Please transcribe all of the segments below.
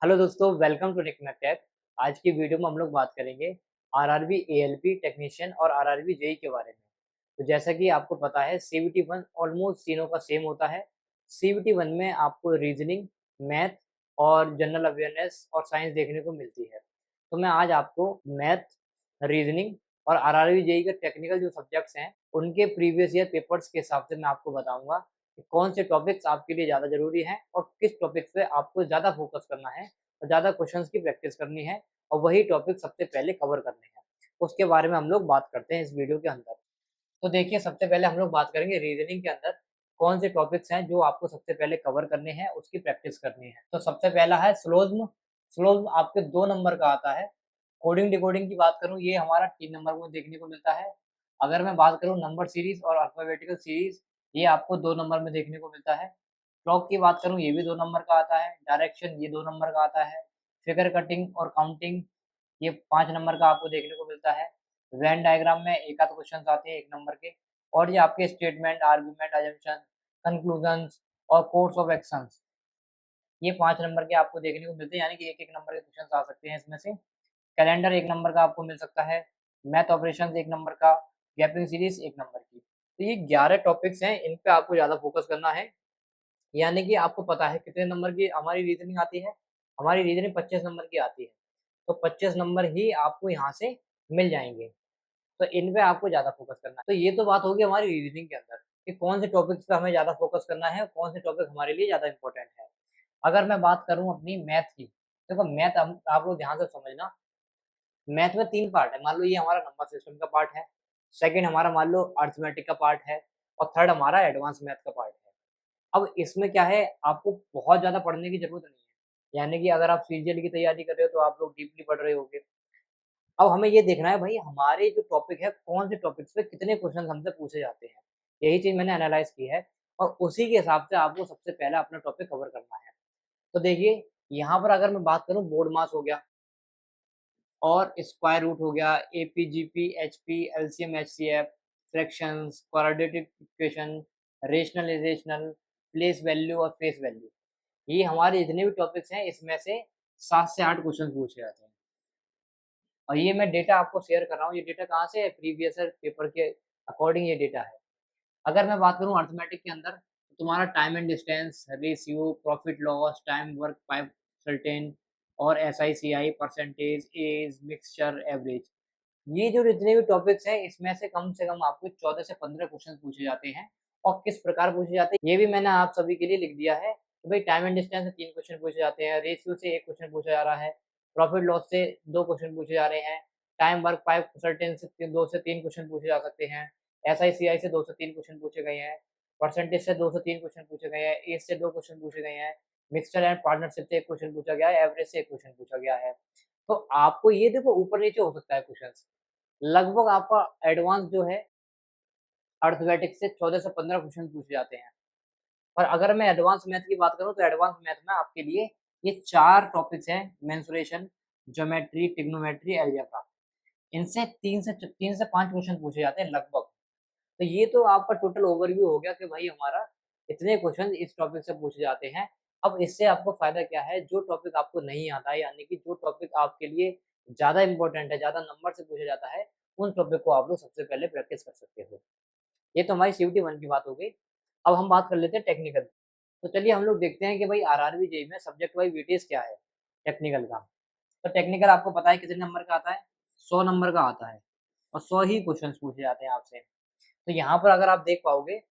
Hello दोस्तों, welcome to take. आज की वीडियो में हम लोग बात करेंगे आरआरबी एएलपी टेक्नीशियन और आरआरबी जेई के बारे में। तो जैसा कि आपको पता है, सीवीटी वन ऑलमोस्ट तीनों का सेम होता है। सीवीटी वन में आपको रीजनिंग, मैथ और जनरल अवेयरनेस और साइंस देखने को मिलती है। तो मैं आज आपको मैथ, रीजनिंग और आरआरबी जेई के टेक्निकल जो सब्जेक्ट्स हैं उनके प्रीवियस ईयर पेपर्स के हिसाब से मैं आपको बताऊंगा कि कौन से टॉपिक्स आपके लिए ज़्यादा ज़रूरी हैं और किस टॉपिक्स पे आपको ज़्यादा फोकस करना है और ज़्यादा क्वेश्चंस की प्रैक्टिस करनी है और वही टॉपिक सबसे पहले कवर करने हैं। उसके बारे में हम लोग बात करते हैं इस वीडियो के अंदर। तो देखिए, सबसे पहले हम लोग बात करेंगे रीजनिंग के अंदर कौन से टॉपिक्स हैं जो आपको सबसे पहले कवर करने हैं, उसकी प्रैक्टिस करनी है। तो सबसे पहला है स्लोज्म। स्लोज्म आपके 2 नंबर का आता है। कोडिंग डिकोडिंग की बात करूँ, ये हमारा 3 नंबर को देखने को मिलता है। अगर मैं बात करूँ नंबर सीरीज और अल्फाबेटिकल सीरीज, ये आपको 2 नंबर में देखने को मिलता है। क्लॉक की बात करूँ, ये भी 2 नंबर का आता है। डायरेक्शन, ये 2 नंबर का आता है। फिगर कटिंग और काउंटिंग, ये 5 नंबर का आपको देखने को मिलता है। वेन डायग्राम में एक आध क्वेश्चन आते हैं 1 नंबर के। और ये आपके स्टेटमेंट, आर्गुमेंट, अजम्पशन, कंक्लूजन्स और कोर्स ऑफ एक्शंस, ये 5 नंबर के आपको देखने को मिलते हैं, यानी कि 1-1 नंबर के क्वेश्चन आ सकते हैं इसमें से। कैलेंडर 1 नंबर का आपको मिल सकता है। मैथ ऑपरेशंस 1 नंबर का। गैपिंग सीरीज 1 नंबर की। तो ये 11 टॉपिक्स हैं, इन पे आपको ज़्यादा फोकस करना है। यानी कि आपको पता है कितने नंबर की हमारी रीजनिंग आती है। हमारी रीजनिंग 25 नंबर की आती है। तो 25 नंबर ही आपको यहाँ से मिल जाएंगे। तो इन पे आपको ज़्यादा फोकस करना है। तो ये तो बात होगी हमारी रीजनिंग के अंदर कि कौन से टॉपिक्स पे हमें ज़्यादा फोकस करना है, कौन से टॉपिक हमारे लिए ज़्यादा इंपॉर्टेंट है। अगर मैं बात करूँ अपनी मैथ की, देखो मैथ हम आप लोग ध्यान से समझना। मैथ में 3 पार्ट है। मान लो ये हमारा नंबर सिस्टम का पार्ट है, सेकंड हमारा मान लो अरिथमेटिक का पार्ट है और थर्ड हमारा एडवांस मैथ का पार्ट है। अब इसमें क्या है, आपको बहुत ज़्यादा पढ़ने की ज़रूरत नहीं है। यानी कि अगर आप सीजीएल की तैयारी कर रहे हो तो आप लोग डीपली पढ़ रहे होगे। अब हमें ये देखना है भाई, हमारे जो टॉपिक है, कौन से टॉपिक्स पे कितने क्वेश्चन हमसे पूछे जाते हैं। यही चीज़ मैंने एनालाइज़ की है और उसी के हिसाब से आपको सबसे पहले अपना टॉपिक कवर करना है। तो देखिए, यहाँ पर अगर मैं बात करूँ, बोर्ड मास हो गया और स्क्वायर रूट हो गया, AP-GP, HP, LCM, HCF, fractions, quadratic equation, rational, irrational, place value और फेस वैल्यू, ये हमारे जितने भी टॉपिक्स हैं इसमें से 7 से 8 क्वेश्चन पूछे जाते हैं। और ये मैं डेटा आपको शेयर कर रहा हूँ, ये डेटा कहाँ से है? प्रीवियस ईयर पेपर के अकॉर्डिंग ये डेटा है। अगर मैं बात करूँ अर्थमेटिक के अंदर, तो तुम्हारा time and distance, ratio, profit loss, time work by certain और एसआईसीआई, परसेंटेज, एज, मिक्सचर, एवरेज, ये जो जितने भी टॉपिक्स हैं इसमें से कम आपको 14 से 15 क्वेश्चन पूछे जाते हैं। और किस प्रकार पूछे जाते हैं ये भी मैंने आप सभी के लिए लिख दिया है। तो भाई, टाइम एंड डिस्टेंस से 3 क्वेश्चन पूछे जाते हैं, रेशियो से 1 क्वेश्चन पूछा जा रहा है, प्रॉफिट लॉस से 2 क्वेश्चन पूछे जा रहे हैं, टाइम वर्क 5 सर्टेन से 2 से 3 क्वेश्चन पूछे जा सकते हैं, एसआईसीआई से 2 से 3 क्वेश्चन पूछे गए हैं, परसेंटेज से 2 से 3 क्वेश्चन पूछे गए हैं, एज से 2 क्वेश्चन पूछे गए हैं, मिक्सचर एंड पार्टनरशिप से 1 क्वेश्चन पूछा गया है, एवरेज से 1 क्वेश्चन पूछा गया है। तो आपको ये देखो, ऊपर नीचे हो सकता है क्वेश्चंस। लगभग आपका एडवांस जो है अर्थमेटिक्स से 14 से 15 क्वेश्चन पूछे जाते हैं। और अगर मैं एडवांस मैथ की बात करूँ तो एडवांस मैथ में आपके लिए ये 4 टॉपिक्स हैं, मेंसुरेशन, ज्योमेट्री, ट्रिग्नोमेट्री, अलजेब्रा। इनसे 3 से 5 क्वेश्चन पूछे जाते हैं लगभग। तो ये तो आपका टोटल ओवरव्यू हो गया कि भाई हमारा इतने क्वेश्चन इस टॉपिक से पूछे जाते हैं। अब इससे आपको फ़ायदा क्या है, जो टॉपिक आपको नहीं आता है, यानी कि जो टॉपिक आपके लिए ज़्यादा इम्पोर्टेंट है, ज़्यादा नंबर से पूछा जाता है, उन टॉपिक को आप लोग सबसे पहले प्रैक्टिस कर सकते हो। ये तो हमारी सीयूटी 1 की बात हो गई। अब हम बात कर लेते हैं टेक्निकल। तो चलिए हम लोग देखते हैं कि भाई आरआरबी जेईई में सब्जेक्ट वाइज़ वेटेज क्या है टेक्निकल का। तो टेक्निकल आपको पता है कितने नंबर का आता है? 100 नंबर का आता है और 100 ही क्वेश्चंस पूछे जाते हैं आपसे। तो यहाँ पर अगर आप देख पाओगे,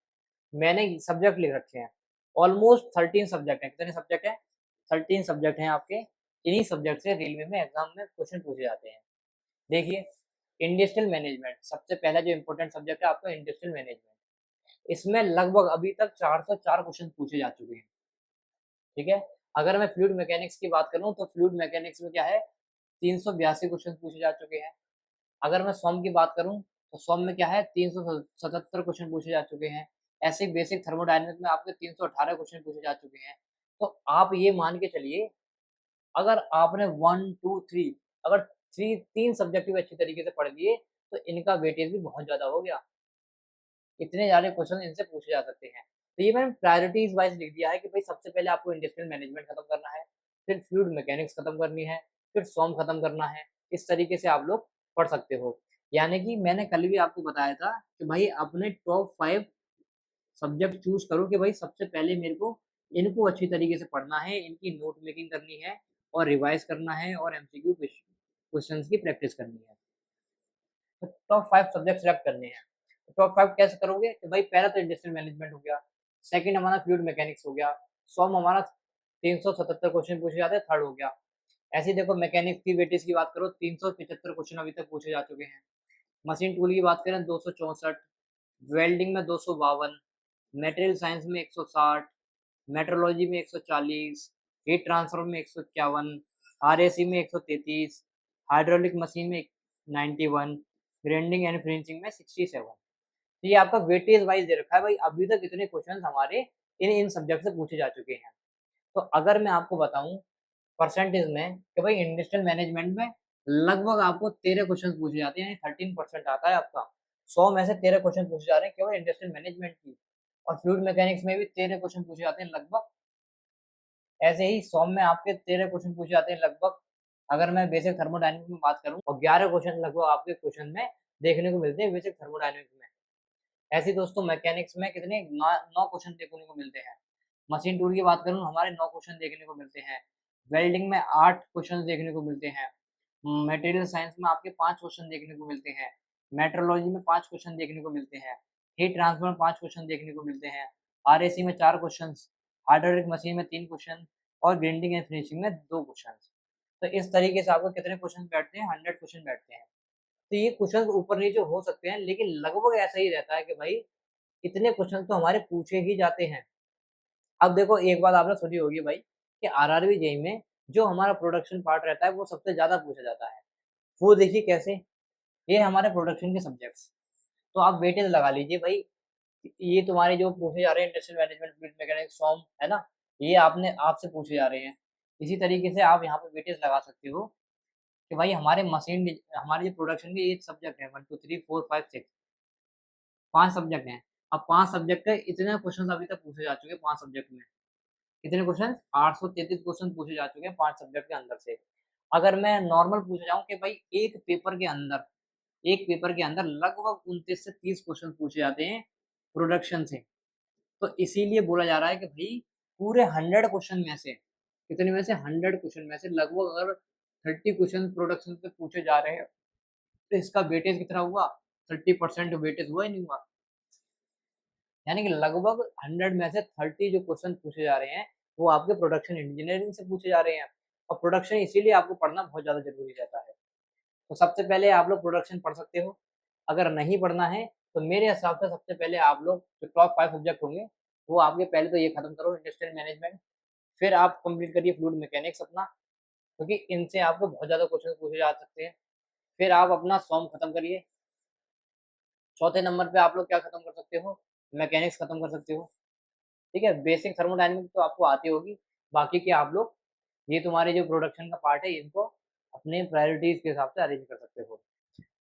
मैंने सब्जेक्ट लिख रखे हैं। ऑलमोस्ट 13 सब्जेक्ट हैं। कितने सब्जेक्ट हैं? 13 सब्जेक्ट हैं आपके। इन्हीं सब्जेक्ट से रेलवे में एग्ज़ाम में क्वेश्चन पूछे जाते हैं। देखिए, इंडस्ट्रियल मैनेजमेंट सबसे पहला जो इम्पोर्टेंट सब्जेक्ट है आपका, इंडस्ट्रियल मैनेजमेंट। इसमें लगभग अभी तक 404 क्वेश्चन पूछे जा चुके हैं, ठीक है? अगर मैं फ्लूइड मैकेनिक्स की बात करूँ तो फ्लूइड मैकेनिक्स में क्या है, 382 क्वेश्चन पूछे जा चुके हैं। अगर मैं सॉम की बात करूँ, तो सॉम में क्या है, 377 क्वेश्चन पूछे जा चुके हैं। ऐसे बेसिक थर्मोडायनामिक्स में आपके 318 क्वेश्चन पूछे जा चुके हैं। तो आप ये मान के चलिए, अगर आपने 1, 2, 3, अगर 3 सब्जेक्ट भी अच्छी तरीके से पढ़ लिए, तो इनका वेटेज भी बहुत ज़्यादा हो गया। इतने ज़्यादा क्वेश्चन इनसे पूछे जा सकते हैं। तो ये मैंने प्रायोरिटीज़ वाइज़ लिख दिया है कि भाई सबसे पहले आपको इंडस्ट्रियल मैनेजमेंट खत्म करना है। फिर फ्लूइड मैकेनिक्स खत्म करनी है, फिर सॉम खत्म करना है। इस तरीके से आप लोग पढ़ सकते हो। यानी कि मैंने कल भी आपको बताया था कि भाई अपने टॉप 5 सब्जेक्ट चूज़ करो कि भाई सबसे पहले मेरे को इनको अच्छी तरीके से पढ़ना है, इनकी नोट मेकिंग करनी है और रिवाइज़ करना है और एमसीक्यू क्वेश्चंस की प्रैक्टिस करनी है। तो टॉप 5 सब्जेक्ट सेलेक्ट करने हैं। तो टॉप 5 कैसे करोगे कि भाई पहला तो इंडस्ट्रियल मैनेजमेंट हो गया, सेकंड हमारा फ्लूइड मैकेनिक्स हो गया, सॉम हमारा 377 क्वेश्चन पूछे जाते हैं, थर्ड हो गया। ऐसे ही देखो मैकेनिक्स की वेटेज की बात करो 375 क्वेश्चन अभी तक पूछे जा चुके हैं। मशीन टूल की बात करें 264, वेल्डिंग में 252, मटेरियल साइंस में 160, मेट्रोलॉजी में 140, हीट ट्रांसफर में 151, आरएसी में 133, हाइड्रोलिक मशीन में 91, ग्राइंडिंग एंड फिनिशिंग में 67। तो ये आपका वेटेज वाइज दे रखा है भाई, अभी तक इतने क्वेश्चन हमारे इन इन सब्जेक्ट से पूछे जा चुके हैं। तो अगर मैं आपको बताऊं परसेंटेज में कि भाई इंडस्ट्रियल मैनेजमेंट में लगभग आपको 13 क्वेश्चन पूछे जाते हैं, यानी 13% आता है आपका। 100 में से 13 क्वेश्चन पूछे जा रहे हैं केवल इंडस्ट्रियल मैनेजमेंट की। और फ्लूइड मैकेनिक्स में भी 13 क्वेश्चन पूछे जाते हैं लगभग। ऐसे ही 100 में आपके 13 क्वेश्चन पूछे जाते हैं लगभग। अगर मैं बेसिक थर्मोडायनेमिक्स में बात करूं और 11 क्वेश्चन लगभग आपके क्वेश्चन में देखने को मिलते हैं बेसिक थर्मोडायनेमिक्स में। ऐसे ही दोस्तों मैकेनिक्स में कितने 9 क्वेश्चन देखने को मिलते हैं। मशीन टूल की बात करूं हमारे 9 क्वेश्चन देखने को मिलते हैं। वेल्डिंग में 8 क्वेश्चन देखने को मिलते हैं। मटेरियल साइंस में आपके 5 क्वेश्चन देखने को मिलते हैं। मेट्रोलॉजी में 5 क्वेश्चन देखने को मिलते हैं। हीट ट्रांसफर में 5 क्वेश्चन देखने को मिलते हैं। आरएसी में 4 क्वेश्चन, हाइड्रोलिक मशीन में 3 क्वेश्चन और ग्राइंडिंग एंड फिनिशिंग में 2 क्वेश्चन। तो इस तरीके से आपको कितने क्वेश्चन बैठते हैं? 100 क्वेश्चन बैठते हैं। तो ये क्वेश्चन ऊपर नीचे हो सकते हैं, लेकिन लगभग ऐसा ही रहता है कि भाई इतने क्वेश्चन तो हमारे पूछे ही जाते हैं। अब देखो एक बात आपने सुनी होगी भाई कि आरआरबी जेईई में जो हमारा प्रोडक्शन पार्ट रहता है वो सबसे ज़्यादा पूछा जाता है। वो देखिए कैसे, ये हमारे प्रोडक्शन के सब्जेक्ट्स। तो आप वेटेज लगा लीजिए भाई, ये तुम्हारे जो पूछे जा रहे हैं इंडस्ट्रियल मैनेजमेंट, फ्लूइड मैकेनिक्स, सॉम, है ना? ये आपने आपसे पूछे जा रहे हैं। इसी तरीके से आप यहाँ पे वेटेज लगा सकते हो कि भाई हमारे जो प्रोडक्शन के ये सब्जेक्ट है 1 2 3 4 5 6 5 सब्जेक्ट हैं। अब 5 सब्जेक्ट है, इतने क्वेश्चन अभी तक पूछे जा चुके हैं 5 सब्जेक्ट में। कितने क्वेश्चन? 833 क्वेश्चन पूछे जा चुके हैं 5 सब्जेक्ट के अंदर से। अगर मैं नॉर्मल पूछा जाऊँ कि भाई एक पेपर के अंदर लगभग 29 से 30 क्वेश्चन पूछे जाते हैं प्रोडक्शन से। तो इसीलिए बोला जा रहा है कि भाई पूरे 100 क्वेश्चन में से कितने में से 100 क्वेश्चन में से लगभग अगर 30 क्वेश्चन प्रोडक्शन पे पूछे जा रहे हैं, तो इसका वेटेज कितना हुआ? 30% वेटेज हुआ ही नहीं हुआ। यानी कि लगभग 100 में से 30 जो क्वेश्चन पूछे जा रहे हैं, वो आपके प्रोडक्शन इंजीनियरिंग से पूछे जा रहे हैं। और प्रोडक्शन इसीलिए आपको पढ़ना बहुत ज़्यादा ज़रूरी रहता है। तो सबसे पहले आप लोग प्रोडक्शन पढ़ सकते हो। अगर नहीं पढ़ना है, तो मेरे हिसाब से सबसे पहले आप लोग जो टॉप 5 सब्जेक्ट होंगे, वो आपके पहले तो ये खत्म करो इंडस्ट्रियल मैनेजमेंट, फिर आप कंप्लीट करिए फ्लूइड मैकेनिक्स अपना, क्योंकि इनसे आपको बहुत ज़्यादा क्वेश्चन पूछे जा सकते हैं। फिर आप अपना सॉम खत्म करिए। चौथे नंबर पे आप लोग क्या खत्म कर सकते हो? मैकेनिक्स खत्म कर सकते हो। ठीक है? बेसिक थर्मोडायनामिक्स तो आपको आती होगी, बाकी के आप लोग ये तुम्हारे जो प्रोडक्शन का पार्ट है इनको अपने प्रायोरिटीज़ के हिसाब से अरेंज कर सकते हो।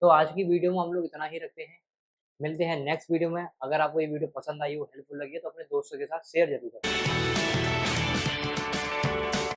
तो आज की वीडियो में हम लोग इतना ही रखते हैं। मिलते हैं नेक्स्ट वीडियो में। अगर आपको ये वीडियो पसंद आई हो, हेल्पफुल लगी है, तो अपने दोस्तों के साथ शेयर ज़रूर करें।